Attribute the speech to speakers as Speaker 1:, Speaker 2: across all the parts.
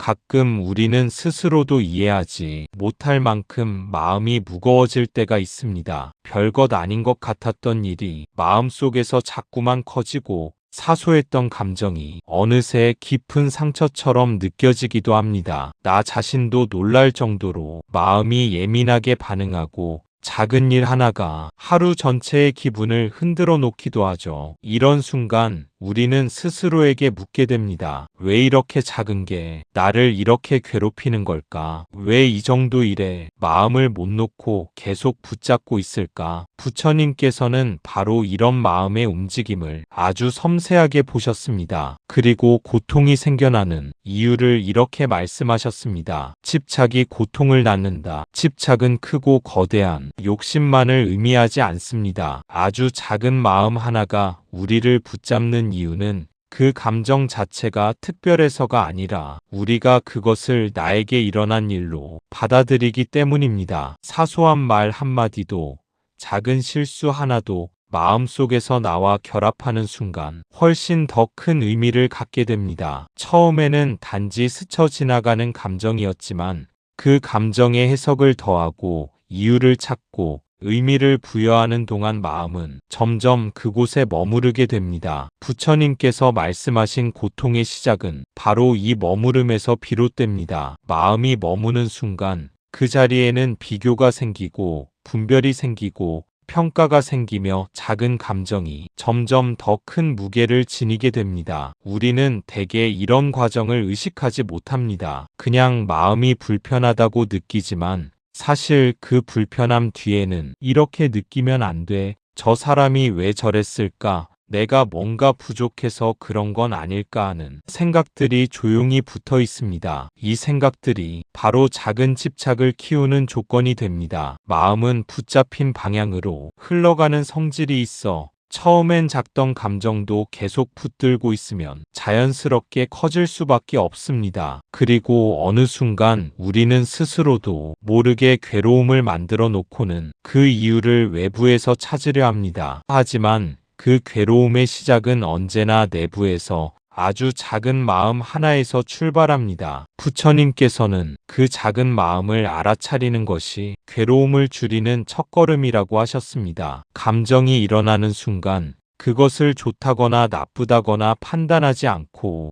Speaker 1: 가끔 우리는 스스로도 이해하지 못할 만큼 마음이 무거워질 때가 있습니다. 별것 아닌 것 같았던 일이 마음속에서 자꾸만 커지고 사소했던 감정이 어느새 깊은 상처처럼 느껴지기도 합니다. 나 자신도 놀랄 정도로 마음이 예민하게 반응하고 작은 일 하나가 하루 전체의 기분을 흔들어 놓기도 하죠. 이런 순간 우리는 스스로에게 묻게 됩니다. 왜 이렇게 작은 게 나를 이렇게 괴롭히는 걸까? 왜 이 정도 일에 마음을 못 놓고 계속 붙잡고 있을까? 부처님께서는 바로 이런 마음의 움직임을 아주 섬세하게 보셨습니다. 그리고 고통이 생겨나는 이유를 이렇게 말씀하셨습니다. 집착이 고통을 낳는다. 집착은 크고 거대한 욕심만을 의미하지 않습니다. 아주 작은 마음 하나가 우리를 붙잡는 이유는 그 감정 자체가 특별해서가 아니라 우리가 그것을 나에게 일어난 일로 받아들이기 때문입니다. 사소한 말 한마디도, 작은 실수 하나도 마음속에서 나와 결합하는 순간 훨씬 더 큰 의미를 갖게 됩니다. 처음에는 단지 스쳐 지나가는 감정이었지만 그 감정에 해석을 더하고 이유를 찾고 의미를 부여하는 동안 마음은 점점 그곳에 머무르게 됩니다. 부처님께서 말씀하신 고통의 시작은 바로 이 머무름에서 비롯됩니다. 마음이 머무는 순간 그 자리에는 비교가 생기고 분별이 생기고 평가가 생기며 작은 감정이 점점 더 큰 무게를 지니게 됩니다. 우리는 대개 이런 과정을 의식하지 못합니다. 그냥 마음이 불편하다고 느끼지만 사실 그 불편함 뒤에는 이렇게 느끼면 안 돼. 저 사람이 왜 저랬을까? 내가 뭔가 부족해서 그런 건 아닐까 하는 생각들이 조용히 붙어 있습니다. 이 생각들이 바로 작은 집착을 키우는 조건이 됩니다. 마음은 붙잡힌 방향으로 흘러가는 성질이 있어 처음엔 작던 감정도 계속 붙들고 있으면 자연스럽게 커질 수밖에 없습니다. 그리고 어느 순간 우리는 스스로도 모르게 괴로움을 만들어 놓고는 그 이유를 외부에서 찾으려 합니다. 하지만 그 괴로움의 시작은 언제나 내부에서 아주 작은 마음 하나에서 출발합니다. 부처님께서는 그 작은 마음을 알아차리는 것이 괴로움을 줄이는 첫걸음이라고 하셨습니다. 감정이 일어나는 순간 그것을 좋다거나 나쁘다거나 판단하지 않고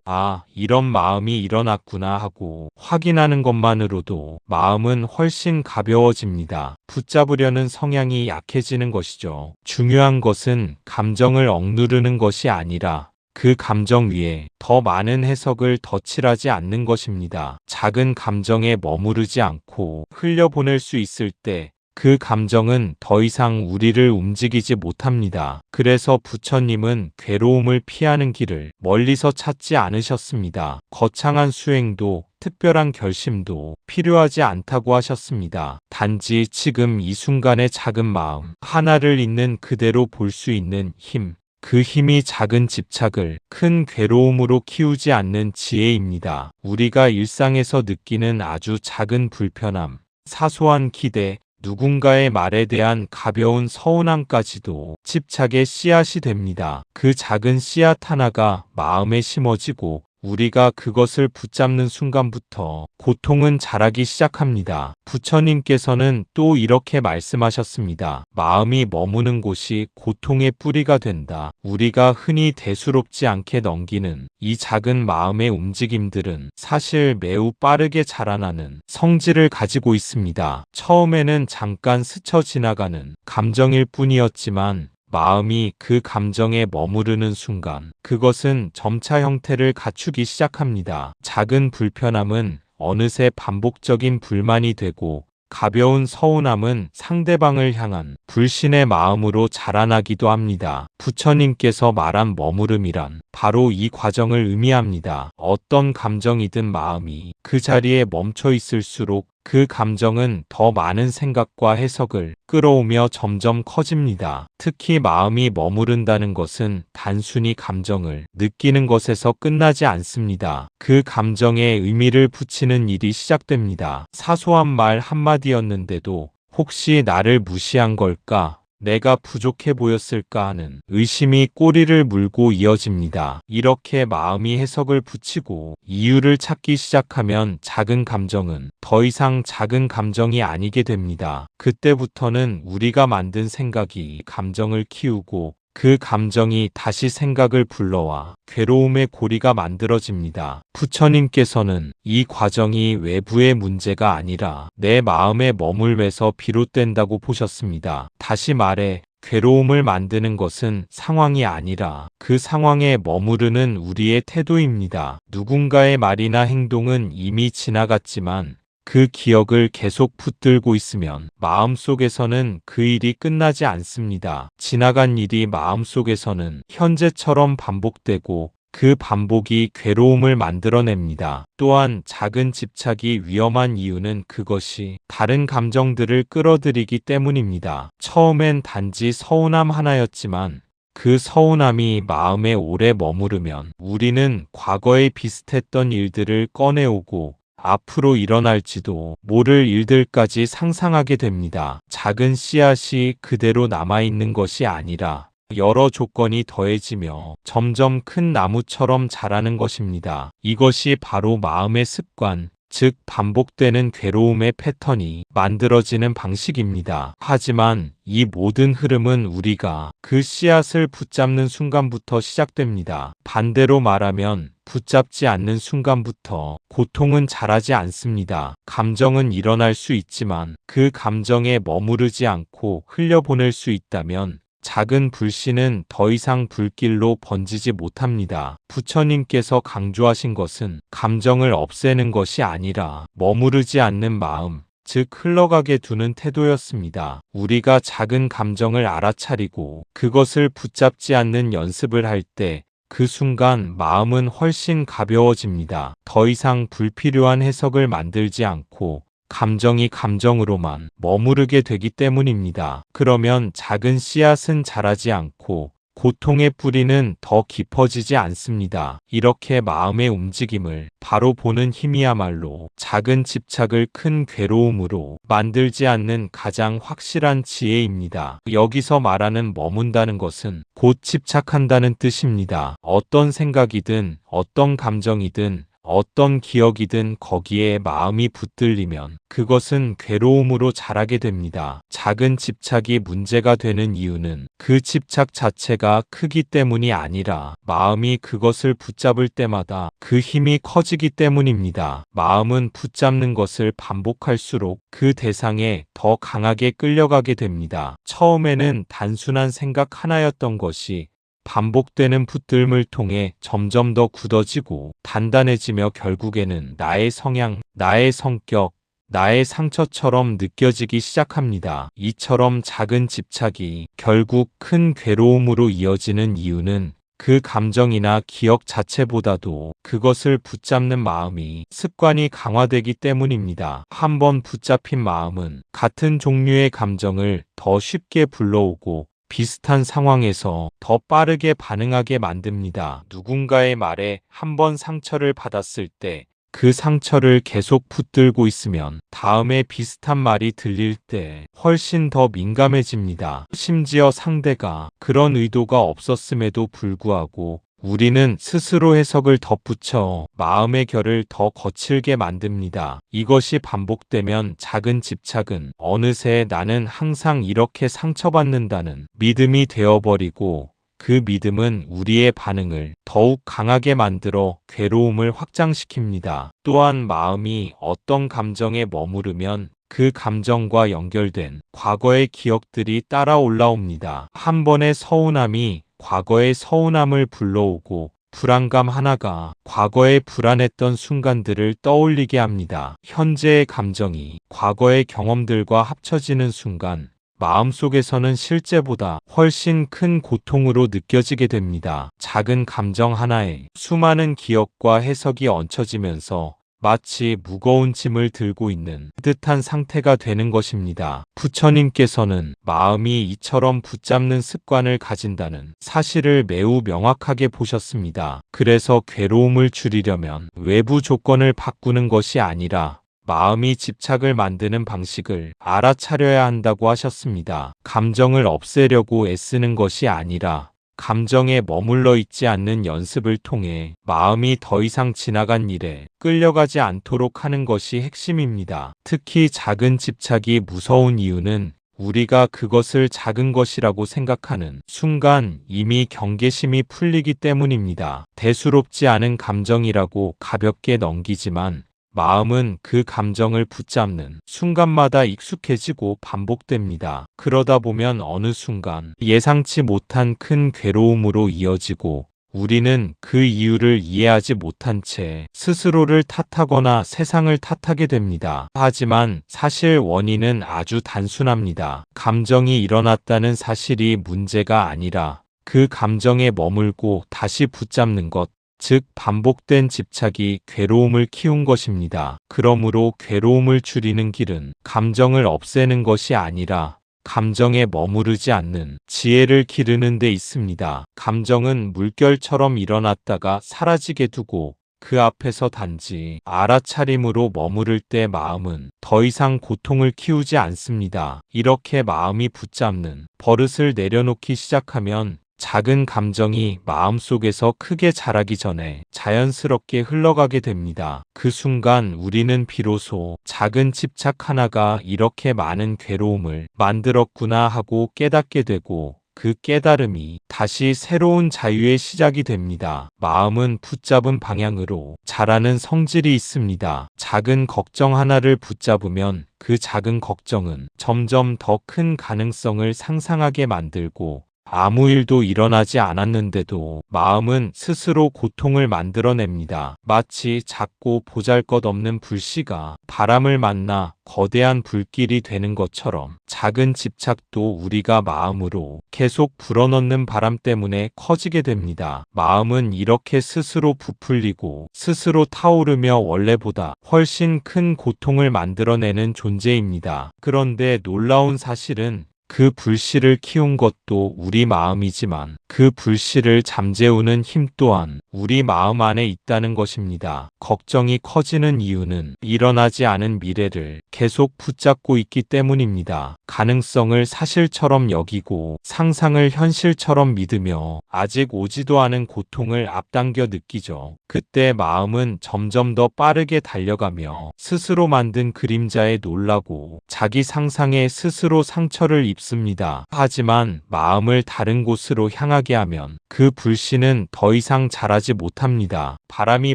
Speaker 1: 이런 마음이 일어났구나 하고 확인하는 것만으로도 마음은 훨씬 가벼워집니다. 붙잡으려는 성향이 약해지는 것이죠. 중요한 것은 감정을 억누르는 것이 아니라 그 감정 위에 더 많은 해석을 덧칠하지 않는 것입니다. 작은 감정에 머무르지 않고 흘려보낼 수 있을 때 그 감정은 더 이상 우리를 움직이지 못합니다. 그래서 부처님은 괴로움을 피하는 길을 멀리서 찾지 않으셨습니다. 거창한 수행도 특별한 결심도 필요하지 않다고 하셨습니다. 단지 지금 이 순간의 작은 마음 하나를 있는 그대로 볼 수 있는 힘, 그 힘이 작은 집착을 큰 괴로움으로 키우지 않는 지혜입니다. 우리가 일상에서 느끼는 아주 작은 불편함, 사소한 기대, 누군가의 말에 대한 가벼운 서운함까지도 집착의 씨앗이 됩니다. 그 작은 씨앗 하나가 마음에 심어지고 우리가 그것을 붙잡는 순간부터 고통은 자라기 시작합니다. 부처님께서는 또 이렇게 말씀하셨습니다. 마음이 머무는 곳이 고통의 뿌리가 된다. 우리가 흔히 대수롭지 않게 넘기는 이 작은 마음의 움직임들은 사실 매우 빠르게 자라나는 성질을 가지고 있습니다. 처음에는 잠깐 스쳐 지나가는 감정일 뿐이었지만 마음이 그 감정에 머무르는 순간 그것은 점차 형태를 갖추기 시작합니다. 작은 불편함은 어느새 반복적인 불만이 되고 가벼운 서운함은 상대방을 향한 불신의 마음으로 자라나기도 합니다. 부처님께서 말한 머무름이란 바로 이 과정을 의미합니다. 어떤 감정이든 마음이 그 자리에 멈춰 있을수록 그 감정은 더 많은 생각과 해석을 끌어오며 점점 커집니다. 특히 마음이 머무른다는 것은 단순히 감정을 느끼는 것에서 끝나지 않습니다. 그 감정에 의미를 붙이는 일이 시작됩니다. 사소한 말 한마디였는데도 혹시 나를 무시한 걸까? 내가 부족해 보였을까 하는 의심이 꼬리를 물고 이어집니다. 이렇게 마음이 해석을 붙이고 이유를 찾기 시작하면 작은 감정은 더 이상 작은 감정이 아니게 됩니다. 그때부터는 우리가 만든 생각이 감정을 키우고 그 감정이 다시 생각을 불러와 괴로움의 고리가 만들어집니다. 부처님께서는 이 과정이 외부의 문제가 아니라 내 마음에 머물면서 비롯된다고 보셨습니다. 다시 말해 괴로움을 만드는 것은 상황이 아니라 그 상황에 머무르는 우리의 태도입니다. 누군가의 말이나 행동은 이미 지나갔지만 그 기억을 계속 붙들고 있으면 마음속에서는 그 일이 끝나지 않습니다. 지나간 일이 마음속에서는 현재처럼 반복되고 그 반복이 괴로움을 만들어냅니다. 또한 작은 집착이 위험한 이유는 그것이 다른 감정들을 끌어들이기 때문입니다. 처음엔 단지 서운함 하나였지만 그 서운함이 마음에 오래 머무르면 우리는 과거에 비슷했던 일들을 꺼내오고 앞으로 일어날지도 모를 일들까지 상상하게 됩니다. 작은 씨앗이 그대로 남아있는 것이 아니라 여러 조건이 더해지며 점점 큰 나무처럼 자라는 것입니다. 이것이 바로 마음의 습관, 즉 반복되는 괴로움의 패턴이 만들어지는 방식입니다. 하지만 이 모든 흐름은 우리가 그 씨앗을 붙잡는 순간부터 시작됩니다. 반대로 말하면 붙잡지 않는 순간부터 고통은 자라지 않습니다. 감정은 일어날 수 있지만 그 감정에 머무르지 않고 흘려보낼 수 있다면 작은 불씨는 더 이상 불길로 번지지 못합니다. 부처님께서 강조하신 것은 감정을 없애는 것이 아니라 머무르지 않는 마음, 즉 흘러가게 두는 태도였습니다. 우리가 작은 감정을 알아차리고 그것을 붙잡지 않는 연습을 할 때 그 순간 마음은 훨씬 가벼워집니다. 더 이상 불필요한 해석을 만들지 않고 감정이 감정으로만 머무르게 되기 때문입니다. 그러면 작은 씨앗은 자라지 않고 고통의 뿌리는 더 깊어지지 않습니다. 이렇게 마음의 움직임을 바로 보는 힘이야말로 작은 집착을 큰 괴로움으로 만들지 않는 가장 확실한 지혜입니다. 여기서 말하는 머문다는 것은 곧 집착한다는 뜻입니다. 어떤 생각이든 어떤 감정이든 어떤 기억이든 거기에 마음이 붙들리면 그것은 괴로움으로 자라게 됩니다. 작은 집착이 문제가 되는 이유는 그 집착 자체가 크기 때문이 아니라 마음이 그것을 붙잡을 때마다 그 힘이 커지기 때문입니다. 마음은 붙잡는 것을 반복할수록 그 대상에 더 강하게 끌려가게 됩니다. 처음에는 단순한 생각 하나였던 것이 반복되는 붙들음을 통해 점점 더 굳어지고 단단해지며 결국에는 나의 성향, 나의 성격, 나의 상처처럼 느껴지기 시작합니다. 이처럼 작은 집착이 결국 큰 괴로움으로 이어지는 이유는 그 감정이나 기억 자체보다도 그것을 붙잡는 마음이 습관이 강화되기 때문입니다. 한번 붙잡힌 마음은 같은 종류의 감정을 더 쉽게 불러오고 비슷한 상황에서 더 빠르게 반응하게 만듭니다. 누군가의 말에 한번 상처를 받았을 때 그 상처를 계속 붙들고 있으면 다음에 비슷한 말이 들릴 때 훨씬 더 민감해집니다. 심지어 상대가 그런 의도가 없었음에도 불구하고 우리는 스스로 해석을 덧붙여 마음의 결을 더 거칠게 만듭니다. 이것이 반복되면 작은 집착은 어느새 나는 항상 이렇게 상처받는다는 믿음이 되어버리고 그 믿음은 우리의 반응을 더욱 강하게 만들어 괴로움을 확장시킵니다. 또한 마음이 어떤 감정에 머무르면 그 감정과 연결된 과거의 기억들이 따라 올라옵니다. 한 번의 서운함이 과거의 서운함을 불러오고 불안감 하나가 과거에 불안했던 순간들을 떠올리게 합니다. 현재의 감정이 과거의 경험들과 합쳐지는 순간 마음속에서는 실제보다 훨씬 큰 고통으로 느껴지게 됩니다. 작은 감정 하나에 수많은 기억과 해석이 얹혀지면서 마치 무거운 짐을 들고 있는 듯한 상태가 되는 것입니다. 부처님께서는 마음이 이처럼 붙잡는 습관을 가진다는 사실을 매우 명확하게 보셨습니다. 그래서 괴로움을 줄이려면 외부 조건을 바꾸는 것이 아니라 마음이 집착을 만드는 방식을 알아차려야 한다고 하셨습니다. 감정을 없애려고 애쓰는 것이 아니라 감정에 머물러 있지 않는 연습을 통해 마음이 더 이상 지나간 일에 끌려가지 않도록 하는 것이 핵심입니다. 특히 작은 집착이 무서운 이유는 우리가 그것을 작은 것이라고 생각하는 순간 이미 경계심이 풀리기 때문입니다. 대수롭지 않은 감정이라고 가볍게 넘기지만 마음은 그 감정을 붙잡는 순간마다 익숙해지고 반복됩니다. 그러다 보면 어느 순간 예상치 못한 큰 괴로움으로 이어지고 우리는 그 이유를 이해하지 못한 채 스스로를 탓하거나 세상을 탓하게 됩니다. 하지만 사실 원인은 아주 단순합니다. 감정이 일어났다는 사실이 문제가 아니라 그 감정에 머물고 다시 붙잡는 것, 즉 반복된 집착이 괴로움을 키운 것입니다. 그러므로 괴로움을 줄이는 길은 감정을 없애는 것이 아니라 감정에 머무르지 않는 지혜를 기르는 데 있습니다. 감정은 물결처럼 일어났다가 사라지게 두고 그 앞에서 단지 알아차림으로 머무를 때 마음은 더 이상 고통을 키우지 않습니다. 이렇게 마음이 붙잡는 버릇을 내려놓기 시작하면 작은 감정이 마음속에서 크게 자라기 전에 자연스럽게 흘러가게 됩니다. 그 순간 우리는 비로소 작은 집착 하나가 이렇게 많은 괴로움을 만들었구나 하고 깨닫게 되고 그 깨달음이 다시 새로운 자유의 시작이 됩니다. 마음은 붙잡은 방향으로 자라는 성질이 있습니다. 작은 걱정 하나를 붙잡으면 그 작은 걱정은 점점 더 큰 가능성을 상상하게 만들고 아무 일도 일어나지 않았는데도 마음은 스스로 고통을 만들어냅니다. 마치 작고 보잘것없는 불씨가 바람을 만나 거대한 불길이 되는 것처럼 작은 집착도 우리가 마음으로 계속 불어넣는 바람 때문에 커지게 됩니다. 마음은 이렇게 스스로 부풀리고 스스로 타오르며 원래보다 훨씬 큰 고통을 만들어내는 존재입니다. 그런데 놀라운 사실은 그 불씨를 키운 것도 우리 마음이지만 그 불씨를 잠재우는 힘 또한 우리 마음 안에 있다는 것입니다. 걱정이 커지는 이유는 일어나지 않은 미래를 계속 붙잡고 있기 때문입니다. 가능성을 사실처럼 여기고 상상을 현실처럼 믿으며 아직 오지도 않은 고통을 앞당겨 느끼죠. 그때 마음은 점점 더 빠르게 달려가며 스스로 만든 그림자에 놀라고 자기 상상에 스스로 상처를 입습니다. 하지만 마음을 다른 곳으로 향하게 하면 그 불씨는 더 이상 자라지 못합니다. 바람이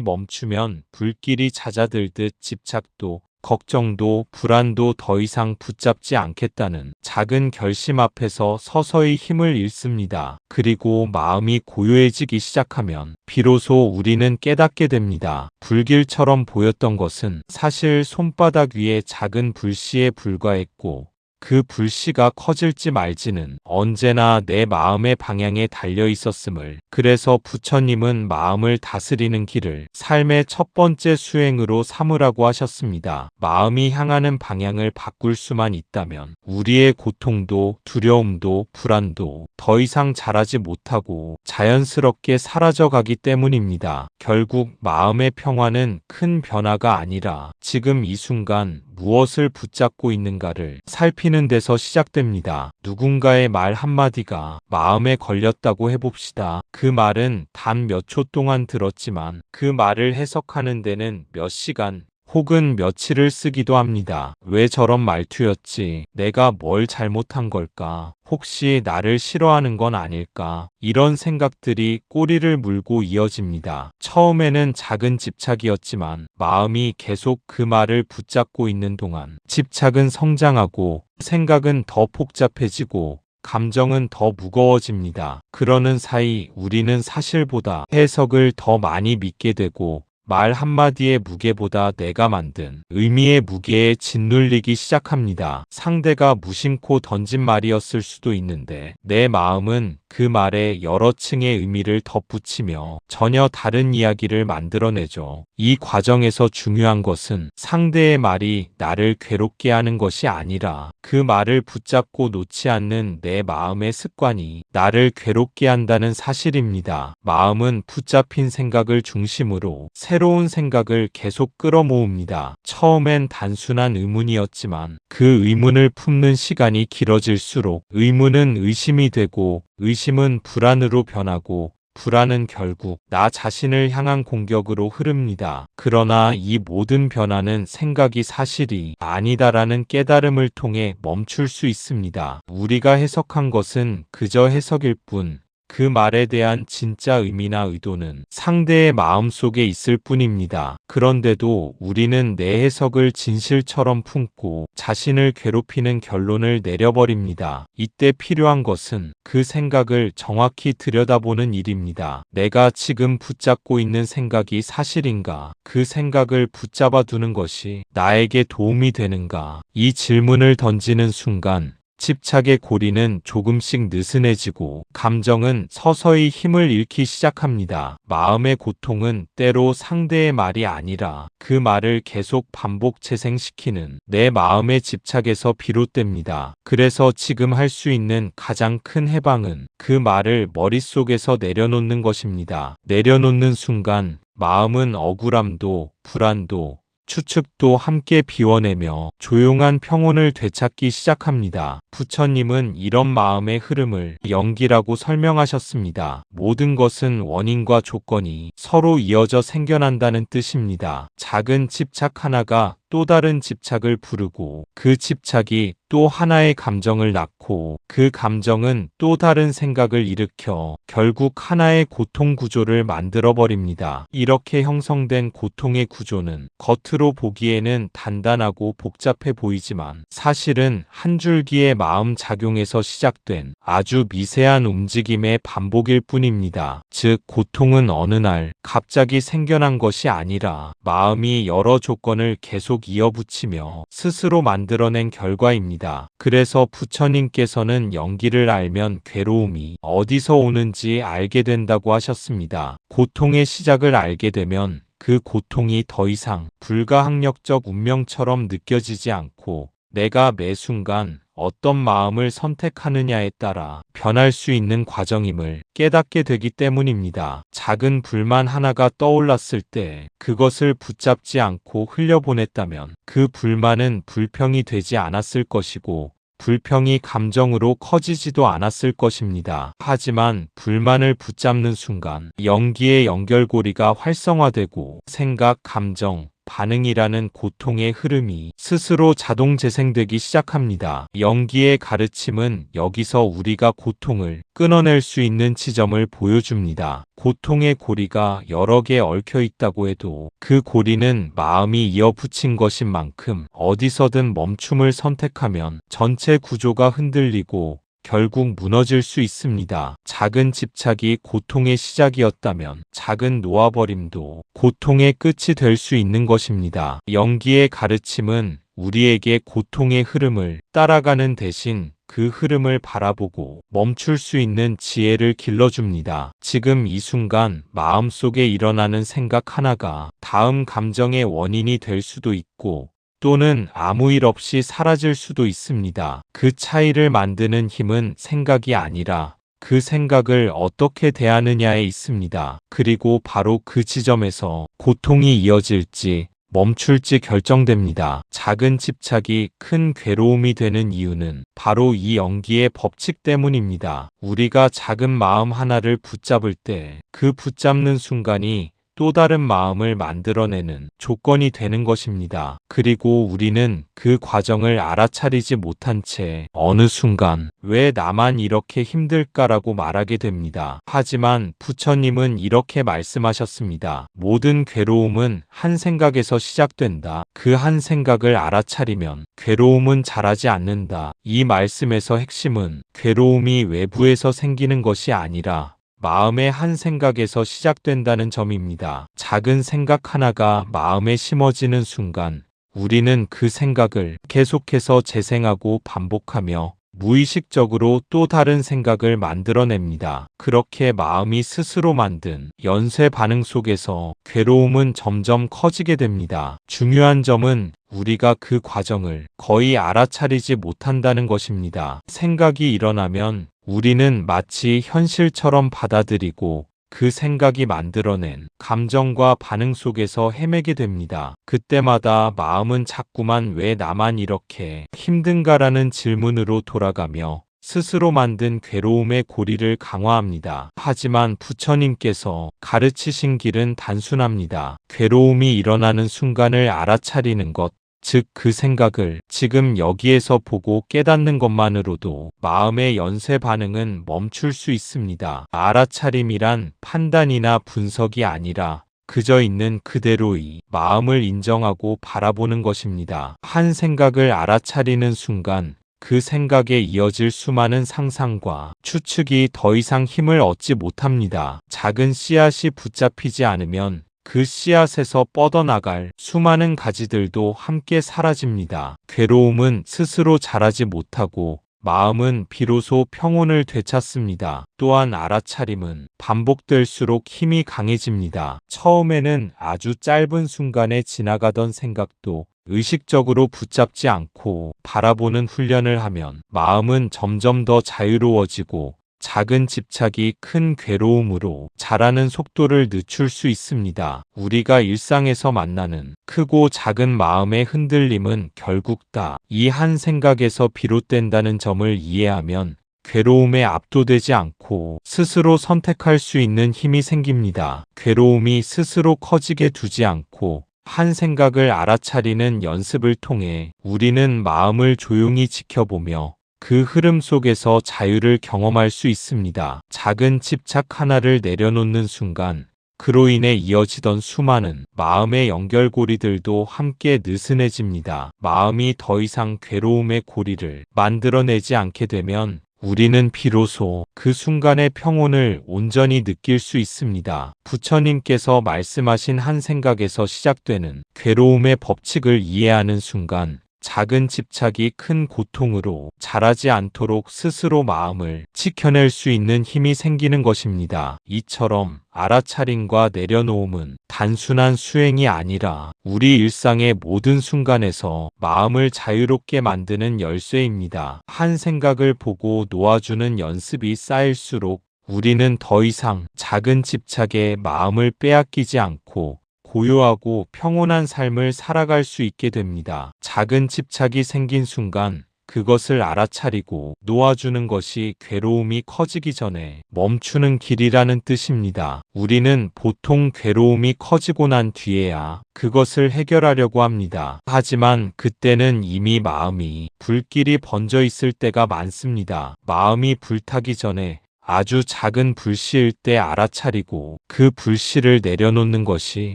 Speaker 1: 멈추면 불길이 잦아들듯 집착도 걱정도 불안도 더 이상 붙잡지 않겠다는 작은 결심 앞에서 서서히 힘을 잃습니다. 그리고 마음이 고요해지기 시작하면 비로소 우리는 깨닫게 됩니다. 불길처럼 보였던 것은 사실 손바닥 위의 작은 불씨에 불과했고 그 불씨가 커질지 말지는 언제나 내 마음의 방향에 달려 있었음을, 그래서 부처님은 마음을 다스리는 길을 삶의 첫 번째 수행으로 삼으라고 하셨습니다. 마음이 향하는 방향을 바꿀 수만 있다면 우리의 고통도 두려움도 불안도 더 이상 자라지 못하고 자연스럽게 사라져가기 때문입니다. 결국 마음의 평화는 큰 변화가 아니라 지금 이 순간 무엇을 붙잡고 있는가를 살피는 데서 시작됩니다. 누군가의 말 한마디가 마음에 걸렸다고 해봅시다. 그 말은 단 몇 초 동안 들었지만 그 말을 해석하는 데는 몇 시간 혹은 며칠을 쓰기도 합니다. 왜 저런 말투였지? 내가 뭘 잘못한 걸까? 혹시 나를 싫어하는 건 아닐까? 이런 생각들이 꼬리를 물고 이어집니다. 처음에는 작은 집착이었지만 마음이 계속 그 말을 붙잡고 있는 동안 집착은 성장하고 생각은 더 복잡해지고 감정은 더 무거워집니다. 그러는 사이 우리는 사실보다 해석을 더 많이 믿게 되고 말 한마디의 무게보다 내가 만든 의미의 무게에 짓눌리기 시작합니다. 상대가 무심코 던진 말이었을 수도 있는데 내 마음은 그 말에 여러 층의 의미를 덧붙이며 전혀 다른 이야기를 만들어내죠. 이 과정에서 중요한 것은 상대의 말이 나를 괴롭게 하는 것이 아니라 그 말을 붙잡고 놓지 않는 내 마음의 습관이 나를 괴롭게 한다는 사실입니다. 마음은 붙잡힌 생각을 중심으로 새로운 생각을 계속 끌어모읍니다. 처음엔 단순한 의문이었지만 그 의문을 품는 시간이 길어질수록 의문은 의심이 되고 의심은 불안으로 변하고 불안은 결국 나 자신을 향한 공격으로 흐릅니다. 그러나 이 모든 변화는 생각이 사실이 아니다라는 깨달음을 통해 멈출 수 있습니다. 우리가 해석한 것은 그저 해석일 뿐, 그 말에 대한 진짜 의미나 의도는 상대의 마음 속에 있을 뿐입니다. 그런데도 우리는 내 해석을 진실처럼 품고 자신을 괴롭히는 결론을 내려버립니다. 이때 필요한 것은 그 생각을 정확히 들여다보는 일입니다. 내가 지금 붙잡고 있는 생각이 사실인가? 그 생각을 붙잡아 두는 것이 나에게 도움이 되는가? 이 질문을 던지는 순간 집착의 고리는 조금씩 느슨해지고 감정은 서서히 힘을 잃기 시작합니다. 마음의 고통은 때로 상대의 말이 아니라 그 말을 계속 반복 재생시키는 내 마음의 집착에서 비롯됩니다. 그래서 지금 할 수 있는 가장 큰 해방은 그 말을 머릿속에서 내려놓는 것입니다. 내려놓는 순간 마음은 억울함도 불안도 추측도 함께 비워내며 조용한 평온을 되찾기 시작합니다. 부처님은 이런 마음의 흐름을 연기라고 설명하셨습니다. 모든 것은 원인과 조건이 서로 이어져 생겨난다는 뜻입니다. 작은 집착 하나가 또 다른 집착을 부르고 그 집착이 또 하나의 감정을 낳고 그 감정은 또 다른 생각을 일으켜 결국 하나의 고통 구조를 만들어버립니다. 이렇게 형성된 고통의 구조는 겉으로 보기에는 단단하고 복잡해 보이지만 사실은 한 줄기의 마음 작용에서 시작된 아주 미세한 움직임의 반복일 뿐입니다. 즉, 고통은 어느 날 갑자기 생겨난 것이 아니라 마음이 여러 조건을 계속 이어붙이며 스스로 만들어낸 결과입니다. 그래서 부처님께서는 연기를 알면 괴로움이 어디서 오는지 알게 된다고 하셨습니다. 고통의 시작을 알게 되면 그 고통이 더 이상 불가항력적 운명처럼 느껴지지 않고 내가 매 순간 어떤 마음을 선택하느냐에 따라 변할 수 있는 과정임을 깨닫게 되기 때문입니다. 작은 불만 하나가 떠올랐을 때 그것을 붙잡지 않고 흘려보냈다면 그 불만은 불평이 되지 않았을 것이고 불평이 감정으로 커지지도 않았을 것입니다. 하지만 불만을 붙잡는 순간 연기의 연결고리가 활성화되고 생각, 감정, 반응이라는 고통의 흐름이 스스로 자동 재생되기 시작합니다. 연기의 가르침은 여기서 우리가 고통을 끊어낼 수 있는 지점을 보여줍니다. 고통의 고리가 여러 개 얽혀 있다고 해도 그 고리는 마음이 이어붙인 것인 만큼 어디서든 멈춤을 선택하면 전체 구조가 흔들리고 결국 무너질 수 있습니다. 작은 집착이 고통의 시작이었다면 작은 놓아버림도 고통의 끝이 될 수 있는 것입니다. 연기의 가르침은 우리에게 고통의 흐름을 따라가는 대신 그 흐름을 바라보고 멈출 수 있는 지혜를 길러줍니다. 지금 이 순간 마음속에 일어나는 생각 하나가 다음 감정의 원인이 될 수도 있고 또는 아무 일 없이 사라질 수도 있습니다. 그 차이를 만드는 힘은 생각이 아니라 그 생각을 어떻게 대하느냐에 있습니다. 그리고 바로 그 지점에서 고통이 이어질지 멈출지 결정됩니다. 작은 집착이 큰 괴로움이 되는 이유는 바로 이 연기의 법칙 때문입니다. 우리가 작은 마음 하나를 붙잡을 때 그 붙잡는 순간이 또 다른 마음을 만들어내는 조건이 되는 것입니다. 그리고 우리는 그 과정을 알아차리지 못한 채 어느 순간 왜 나만 이렇게 힘들까라고 말하게 됩니다. 하지만 부처님은 이렇게 말씀하셨습니다. 모든 괴로움은 한 생각에서 시작된다. 그 한 생각을 알아차리면 괴로움은 자라지 않는다. 이 말씀에서 핵심은 괴로움이 외부에서 생기는 것이 아니라 마음의 한 생각에서 시작된다는 점입니다. 작은 생각 하나가 마음에 심어지는 순간 우리는 그 생각을 계속해서 재생하고 반복하며 무의식적으로 또 다른 생각을 만들어냅니다. 그렇게 마음이 스스로 만든 연쇄 반응 속에서 괴로움은 점점 커지게 됩니다. 중요한 점은 우리가 그 과정을 거의 알아차리지 못한다는 것입니다. 생각이 일어나면 우리는 마치 현실처럼 받아들이고 그 생각이 만들어낸 감정과 반응 속에서 헤매게 됩니다. 그때마다 마음은 자꾸만 왜 나만 이렇게 힘든가라는 질문으로 돌아가며 스스로 만든 괴로움의 고리를 강화합니다. 하지만 부처님께서 가르치신 길은 단순합니다. 괴로움이 일어나는 순간을 알아차리는 것, 즉 그 생각을 지금 여기에서 보고 깨닫는 것만으로도 마음의 연쇄 반응은 멈출 수 있습니다. 알아차림이란 판단이나 분석이 아니라 그저 있는 그대로의 마음을 인정하고 바라보는 것입니다. 한 생각을 알아차리는 순간 그 생각에 이어질 수많은 상상과 추측이 더 이상 힘을 얻지 못합니다. 작은 씨앗이 붙잡히지 않으면 그 씨앗에서 뻗어나갈 수많은 가지들도 함께 사라집니다. 괴로움은 스스로 자라지 못하고 마음은 비로소 평온을 되찾습니다. 또한 알아차림은 반복될수록 힘이 강해집니다. 처음에는 아주 짧은 순간에 지나가던 생각도 의식적으로 붙잡지 않고 바라보는 훈련을 하면 마음은 점점 더 자유로워지고 작은 집착이 큰 괴로움으로 자라는 속도를 늦출 수 있습니다. 우리가 일상에서 만나는 크고 작은 마음의 흔들림은 결국 다 이 한 생각에서 비롯된다는 점을 이해하면 괴로움에 압도되지 않고 스스로 선택할 수 있는 힘이 생깁니다. 괴로움이 스스로 커지게 두지 않고 한 생각을 알아차리는 연습을 통해 우리는 마음을 조용히 지켜보며 그 흐름 속에서 자유를 경험할 수 있습니다. 작은 집착 하나를 내려놓는 순간 그로 인해 이어지던 수많은 마음의 연결고리들도 함께 느슨해집니다. 마음이 더 이상 괴로움의 고리를 만들어내지 않게 되면 우리는 비로소 그 순간의 평온을 온전히 느낄 수 있습니다. 부처님께서 말씀하신 한 생각에서 시작되는 괴로움의 법칙을 이해하는 순간 작은 집착이 큰 고통으로 자라지 않도록 스스로 마음을 지켜낼 수 있는 힘이 생기는 것입니다. 이처럼 알아차림과 내려놓음은 단순한 수행이 아니라 우리 일상의 모든 순간에서 마음을 자유롭게 만드는 열쇠입니다. 한 생각을 보고 놓아주는 연습이 쌓일수록 우리는 더 이상 작은 집착에 마음을 빼앗기지 않고 고요하고 평온한 삶을 살아갈 수 있게 됩니다. 작은 집착이 생긴 순간 그것을 알아차리고 놓아주는 것이 괴로움이 커지기 전에 멈추는 길이라는 뜻입니다. 우리는 보통 괴로움이 커지고 난 뒤에야 그것을 해결하려고 합니다. 하지만 그때는 이미 마음이 불길이 번져 있을 때가 많습니다. 마음이 불타기 전에 아주 작은 불씨일 때 알아차리고 그 불씨를 내려놓는 것이